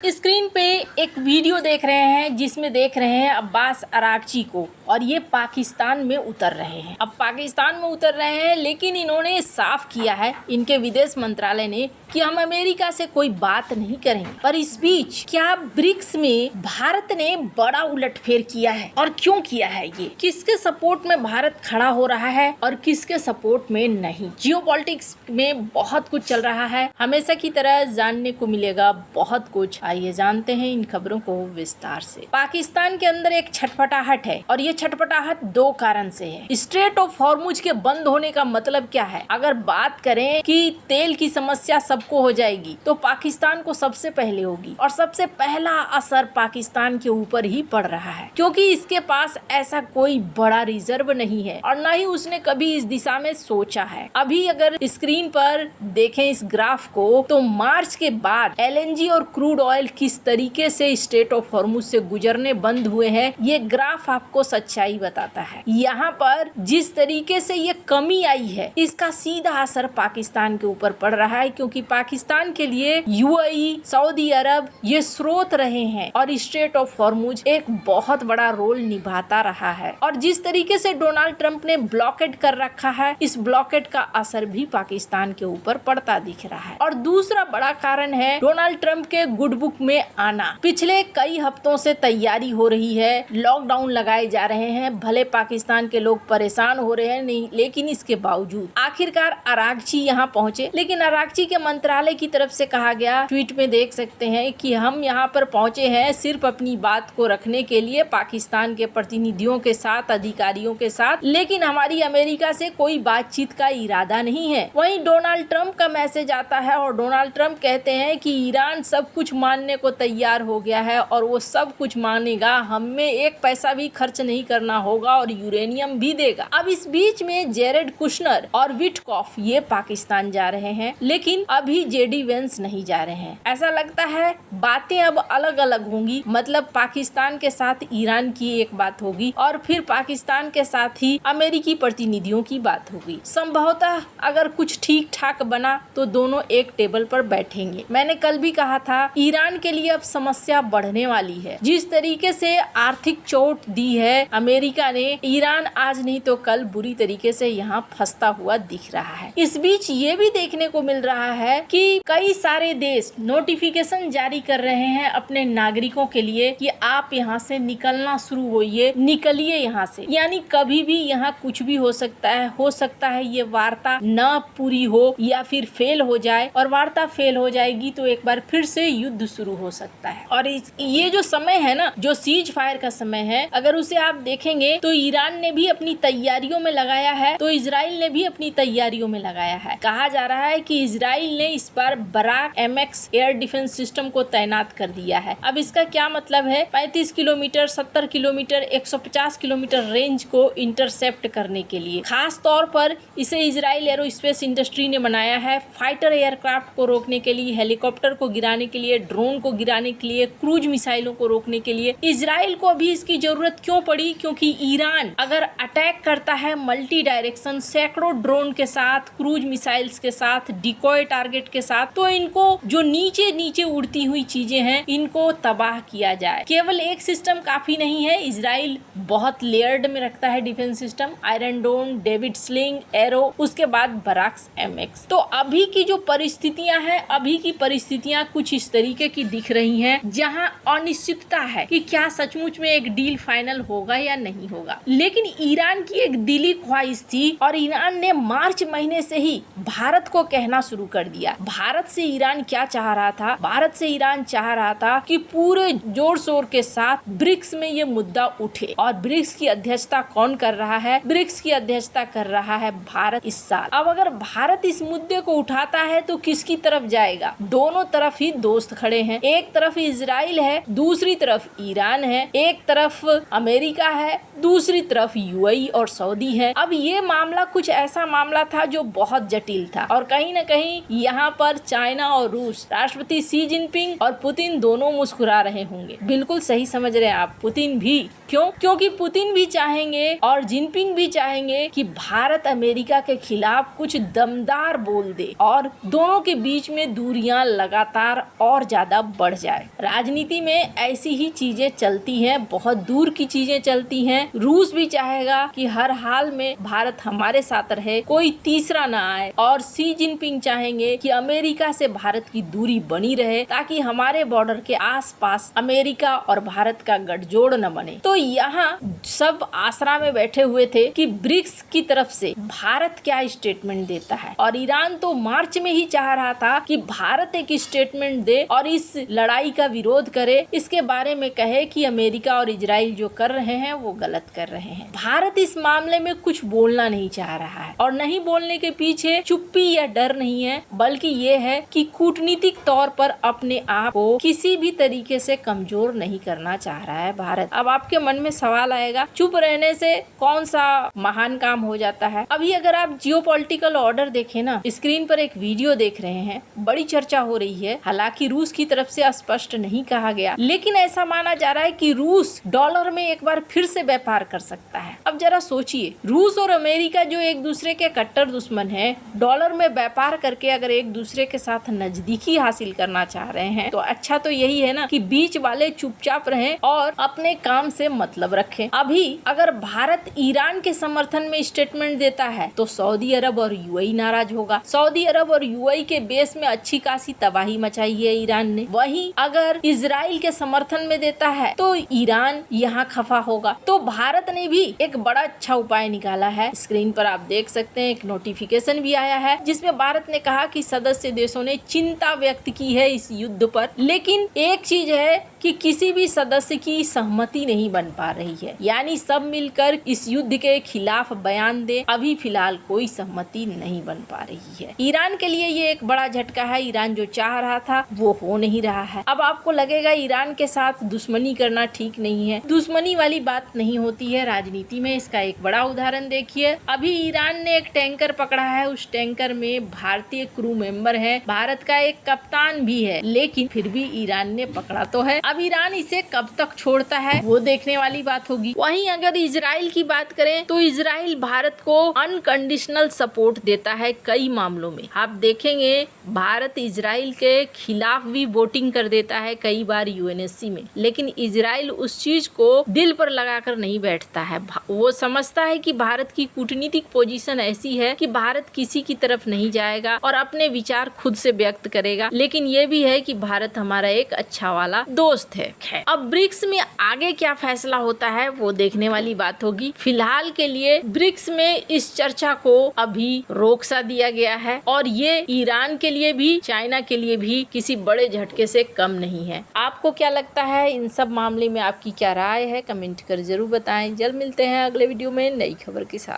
Screen पे एक video देख रहे हैं जिसमें देख रहे हैं अब्बास अरागची को, और ये पाकिस्तान में उतर रहे हैं। अब पाकिस्तान में उतर रहे हैं, लेकिन इन्होंने साफ किया है इनके विदेश मंत्रालय ने कि हम अमेरिका से कोई बात नहीं करेंगे। पर इस बीच क्या ब्रिक्स में भारत ने बड़ा उलटफेर किया है, और क्यों किया है? ये किसके सपोर्ट में भारत खड़ा हो रहा है और किसके सपोर्ट में नहीं? जियोपॉलिटिक्स में बहुत कुछ चल रहा है, हमेशा की तरह जानने को मिलेगा बहुत कुछ। आइए जानते हैं इन खबरों को विस्तार से। पाकिस्तान के अंदर एक छटपटाहट है, और ये छटपटाहट दो कारण से है। स्ट्रेट ऑफ हॉर्मुज के बंद होने का मतलब क्या है? अगर बात करें कि तेल की समस्या सबको हो जाएगी, तो पाकिस्तान को सबसे पहले होगी, और सबसे पहला असर पाकिस्तान के ऊपर ही पड़ रहा है, क्योंकि इसके पास ऐसा कोई बड़ा रिजर्व नहीं है और न ही उसने कभी इस दिशा में सोचा है। अभी अगर स्क्रीन पर देखें इस ग्राफ को, तो मार्च के बाद एलएनजी और क्रूड ऑयल किस तरीके से स्ट्रेट ऑफ हॉर्मुज से गुजरने बंद हुए हैं, ये ग्राफ आपको सच्चाई बताता है। यहाँ पर जिस तरीके से ये कमी आई है, इसका सीधा असर पाकिस्तान के ऊपर पड़ रहा है, क्योंकि पाकिस्तान के लिए यूएई, सऊदी अरब ये स्रोत रहे हैं और स्ट्रेट ऑफ हॉर्मुज एक बहुत बड़ा रोल निभाता रहा है। और जिस तरीके से डोनाल्ड ट्रंप ने ब्लॉकेट कर रखा है, इस ब्लॉकेट का असर भी पाकिस्तान के ऊपर पड़ता दिख रहा है। और दूसरा बड़ा कारण है डोनाल्ड ट्रंप के गुड बुक में आना। पिछले कई हफ्तों से तैयारी हो रही है, लॉकडाउन लगाए जा रहे हैं, भले पाकिस्तान के लोग परेशान हो रहे हैं नहीं, लेकिन इसके बावजूद आखिरकार अरागची यहाँ पहुँचे। लेकिन अरागची के मंत्रालय की तरफ से कहा गया, ट्वीट में देख सकते हैं कि हम यहाँ पर पहुँचे हैं सिर्फ अपनी बात को रखने के लिए पाकिस्तान के प्रतिनिधियों के साथ, अधिकारियों के साथ, लेकिन हमारी अमेरिका से कोई बातचीत का इरादा नहीं है। वहीं डोनाल्ड ट्रंप का मैसेज आता है और डोनाल्ड ट्रंप कहते हैं कि ईरान सब कुछ मानने को तैयार हो गया है और वो सब कुछ मानेगा, हमें एक पैसा भी खर्च नहीं करना होगा और यूरेनियम भी देगा। अब इस बीच में जेरेड कुशनर और विटकॉफ ये पाकिस्तान जा रहे हैं, लेकिन अभी जेडी वेंस नहीं जा रहे हैं। ऐसा लगता है बातें अब अलग अलग होंगी, मतलब पाकिस्तान के साथ ईरान की एक बात होगी और फिर पाकिस्तान के साथ ही अमेरिकी प्रतिनिधियों की बात होगी। संभवतः अगर कुछ ठीक ठाक बना तो दोनों एक टेबल पर बैठेंगे। मैंने कल भी कहा था, ईरान के लिए अब समस्या बढ़ने वाली है। जिस तरीके से आर्थिक चोट दी है अमेरिका ने, ईरान आज नहीं तो कल बुरी तरीके से यहाँ फंसता हुआ दिख रहा है। इस बीच ये भी देखने को मिल रहा है कि कई सारे देश नोटिफिकेशन जारी कर रहे हैं अपने नागरिकों के लिए कि आप यहाँ से निकलना शुरू होइए, निकलिए यहाँ से। यानी कभी भी यहाँ कुछ भी हो सकता है ये वार्ता न पूरी हो या फिर फेल हो जाए, और वार्ता फेल हो जाएगी तो एक बार फिर से युद्ध शुरू हो सकता है। और ये जो समय है ना, जो सीज फायर का समय है, अगर उसे आप देखेंगे तो ईरान ने भी अपनी तैयारियों में लगाया है, तो इजराइल ने भी अपनी तैयारियों में लगाया है। कहा जा रहा है कि इजराइल ने इस बार Barak MX air defence system को तैनात कर दिया है। अब इसका क्या मतलब है? 35 किलोमीटर, 70 किलोमीटर, 150 किलोमीटर रेंज को इंटरसेप्ट करने के लिए खास तौर पर इसे इजराइल एरोस्पेस इंडस्ट्री ने बनाया है। फाइटर एयरक्राफ्ट को रोकने के लिए, हेलीकॉप्टर को गिराने के लिए, ड्रोन को गिराने के लिए, क्रूज मिसाइलों को रोकने के लिए। इजराइल को अभी इसकी जरूरत क्यों पड़ी? क्योंकि ईरान अगर अटैक करता है मल्टी डायरेक्शन, सैकड़ों ड्रोन के साथ, क्रूज मिसाइल्स के साथ, डिकॉय टारगेट के साथ, तो इनको जो नीचे नीचे उड़ती हुई चीजें हैं, इनको तबाह किया जाए। केवल एक सिस्टम काफी नहीं है, इजराइल बहुत लेयर्ड में रखता है डिफेंस सिस्टम, आयरन डोम, डेविड स्लिंग, एरो, उसके बाद बराक्स MX। तो अभी की जो परिस्थितियां हैं, अभी की परिस्थितियां कुछ इस तरीके की दिख रही हैं, जहां अनिश्चितता है कि क्या सचमुच में एक डील फाइनल होगा या नहीं होगा। लेकिन ईरान की एक दिली ख्वाहिश थी, और ईरान ने मार्च महीने से ही भारत को कहना शुरू कर दिया। भारत से ईरान क्या चाह रहा था? भारत से ईरान चाह रहा था कि पूरे जोर शोर के साथ ब्रिक्स में ये मुद्दा उठे। और ब्रिक्स की अध्यक्षता कौन कर रहा है? ब्रिक्स की अध्यक्षता कर रहा है भारत इस साल। अब अगर भारत इस मुद्दे को उठाता है तो किसकी तरफ जाएगा? दोनों तरफ ही दोस्त खड़े हैं। एक तरफ इजराइल है, दूसरी तरफ ईरान है, एक तरफ अमेरिका अमेरिका है, दूसरी तरफ यूएई और सऊदी है। अब ये मामला कुछ ऐसा मामला था जो बहुत जटिल था और कहीं न कहीं यहाँ पर चाइना और रूस, राष्ट्रपति शी जिनपिंग और पुतिन दोनों मुस्कुरा रहे होंगे। बिल्कुल सही समझ रहे हैं आप, पुतिन भी। क्यों? क्योंकि पुतिन भी चाहेंगे और जिनपिंग भी चाहेंगे कि भारत अमेरिका के खिलाफ कुछ दमदार बोल दे और दोनों के बीच में दूरियां लगातार और ज्यादा बढ़ जाए। राजनीति में ऐसी ही चीजें चलती हैं, बहुत दूर की चीजें चलती हैं। रूस भी चाहेगा कि हर हाल में भारत हमारे साथ रहे, कोई तीसरा ना आए, और शी जिनपिंग चाहेंगे कि अमेरिका से भारत की दूरी बनी रहे ताकि हमारे बॉर्डर के आसपास अमेरिका और भारत का गठजोड़ न बने। तो यहाँ सब आसरा में बैठे हुए थे कि ब्रिक्स की तरफ से भारत क्या स्टेटमेंट देता है, और ईरान तो मार्च में ही चाह रहा था कि भारत एक स्टेटमेंट दे और इस लड़ाई का विरोध करे, इसके बारे में कहे कि अमेरिका और इजराइल जो कर रहे हैं वो गलत कर रहे हैं। भारत इस मामले में कुछ बोलना नहीं चाह रहा है और नहीं बोलने के पीछे चुप्पी या डर नहीं है, बल्कि ये है कि कूटनीतिक तौर पर अपने आप को किसी भी तरीके से कमजोर नहीं करना चाह रहा है भारत। अब आपके मन में सवाल आएगा, चुप रहने से कौन सा महान काम हो जाता है? अभी अगर आप जियोपॉलिटिकल ऑर्डर देखें ना, स्क्रीन पर एक वीडियो देख रहे हैं, बड़ी चर्चा हो रही है। हालांकि रूस की तरफ से स्पष्ट नहीं कहा गया, लेकिन ऐसा माना जा रहा है कि रूस डॉलर में एक बार फिर से व्यापार कर सकता है। अब जरा सोचिए, रूस और अमेरिका जो एक दूसरे के कट्टर दुश्मन है, डॉलर में व्यापार करके अगर एक दूसरे के साथ नजदीकी हासिल करना चाह रहे हैं, तो अच्छा तो यही है ना कि बीच वाले चुपचाप रहें और अपने काम से मतलब रखें। अभी अगर भारत ईरान के समर्थन में स्टेटमेंट देता है तो सऊदी अरब और यूएई नाराज होगा। सऊदी अरब और यूएई के बेस में अच्छी खासी तबाही मचाई है ईरान ने। वहीं अगर इजराइल के समर्थन में देता है तो ईरान यहाँ खफा होगा। तो भारत ने भी एक बड़ा अच्छा उपाय निकाला है। स्क्रीन पर आप देख सकते हैं, एक नोटिफिकेशन भी आया है जिसमें भारत ने कहा कि सदस्य देशों ने चिंता व्यक्त की है इस युद्ध पर, लेकिन एक चीज है कि किसी भी सदस्य की सहमति नहीं बन पा रही है, यानी सब मिलकर इस युद्ध के खिलाफ बयान दे। अभी फिलहाल कोई सहमति नहीं बन पा रही है। ईरान के लिए ये एक बड़ा झटका है। ईरान जो चाह रहा था वो हो नहीं रहा है। अब आपको लगेगा ईरान के साथ दुश्मनी करना ठीक नहीं है। दुश्मनी वाली बात नहीं होती है राजनीति में। इसका एक बड़ा उदाहरण देखिए, अभी ईरान ने एक टैंकर पकड़ा है, उस टैंकर में भारतीय क्रू मेंबर है, भारत का एक कप्तान भी है, लेकिन फिर भी ईरान ने पकड़ा तो है। अब ईरान इसे कब तक छोड़ता है वो देखने वाली बात होगी। वहीं अगर इजराइल की बात करें तो इजराइल भारत को अनकंडीशनल सपोर्ट देता है कई मामलों में। आप देखेंगे भारत इजराइल के खिलाफ भी वोटिंग कर देता है कई बार यूएनएससी में, लेकिन इजराइल उस चीज को दिल पर लगाकर नहीं बैठता है। वो समझता है कि भारत की कूटनीतिक पोजीशन ऐसी है कि भारत किसी की तरफ नहीं जाएगा और अपने विचार खुद से व्यक्त करेगा, लेकिन ये भी है कि भारत हमारा एक अच्छा वाला दोस्त है। अब ब्रिक्स में आगे क्या फैसला होता है वो देखने वाली बात होगी। फिलहाल के लिए ब्रिक्स में इस चर्चा को अभी रोक सा दिया गया है और ये ईरान के लिए भी, चाइना के लिए भी किसी बड़े झटके से कम नहीं है। आपको क्या लगता है इन सब मामले में? आपकी क्या राय है? कमेंट कर जरूर बताएं। जल्द मिलते हैं अगले वीडियो में नई खबर के साथ।